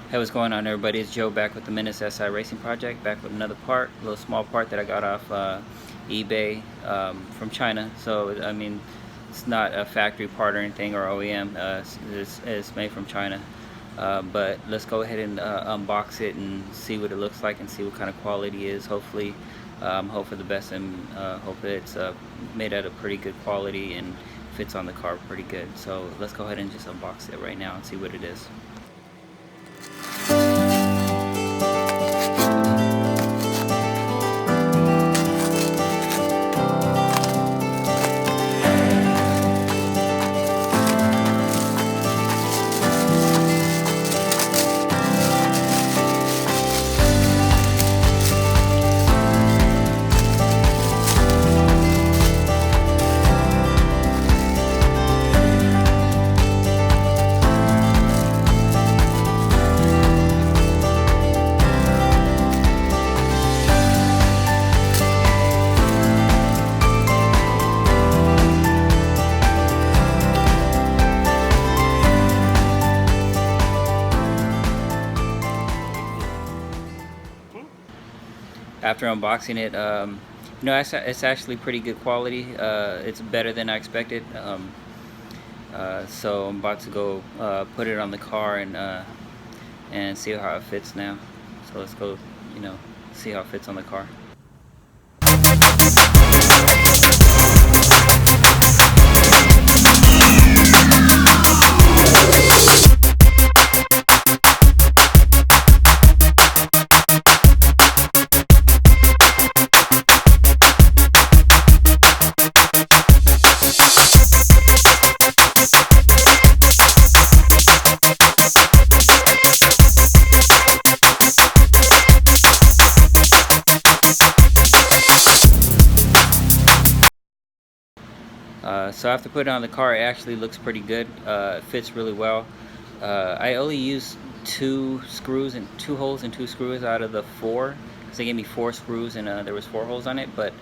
Hey, what's going on, everybody? It's Joe back with the Menace SI Racing Project, back with another part, a little small part that I got off eBay from China. So, I mean, it's not a factory part or anything or OEM. It's made from China. But let's go ahead and unbox it and see what it looks like and see what kind of quality it is. Hopefully, hope for the best, and hope that it's made at a pretty good quality and fits on the car pretty good. So let's go ahead and just unbox it right now and see what it is. After unboxing it, it's actually pretty good quality. It's better than I expected. So I'm about to go put it on the car and see how it fits now. So let's go, see how it fits on the car. So after putting it on the car, it actually looks pretty good. It fits really well. I only used two holes and two screws out of the four, because they gave me 4 screws and there was 4 holes on it. But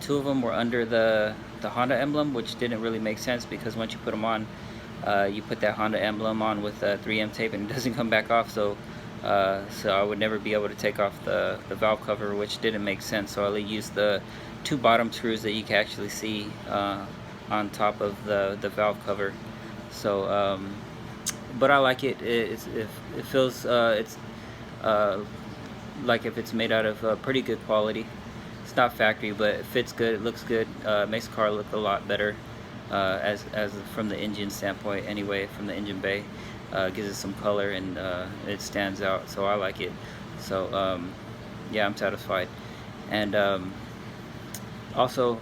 2 of them were under the Honda emblem, which didn't really make sense, because once you put them on, you put that Honda emblem on with 3M tape and it doesn't come back off. So I would never be able to take off the valve cover, which didn't make sense. So I only used the 2 bottom screws that you can actually see on top of the valve cover. So but I like it. It feels it's like if it's made out of pretty good quality. It's not factory, but it fits good, it looks good. Makes the car look a lot better as from the engine standpoint anyway, from the engine bay. Gives it some color, and it stands out, so I like it. So yeah, I'm satisfied. And also,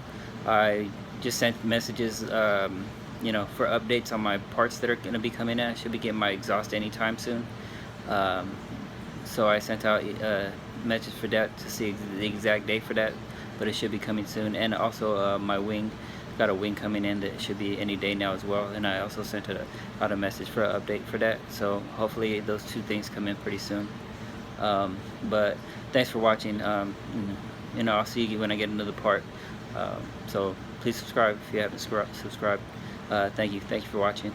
I just sent messages for updates on my parts that are going to be coming in. I should be getting my exhaust anytime soon. So I sent out a message for that to see the exact date for that, but it should be coming soon. And also my wing, got a wing coming in that should be any day now as well. And I also sent out a message for an update for that. So hopefully those 2 things come in pretty soon. But thanks for watching. I'll see you when I get another part. So please subscribe if you haven't subscribed. Thank you for watching.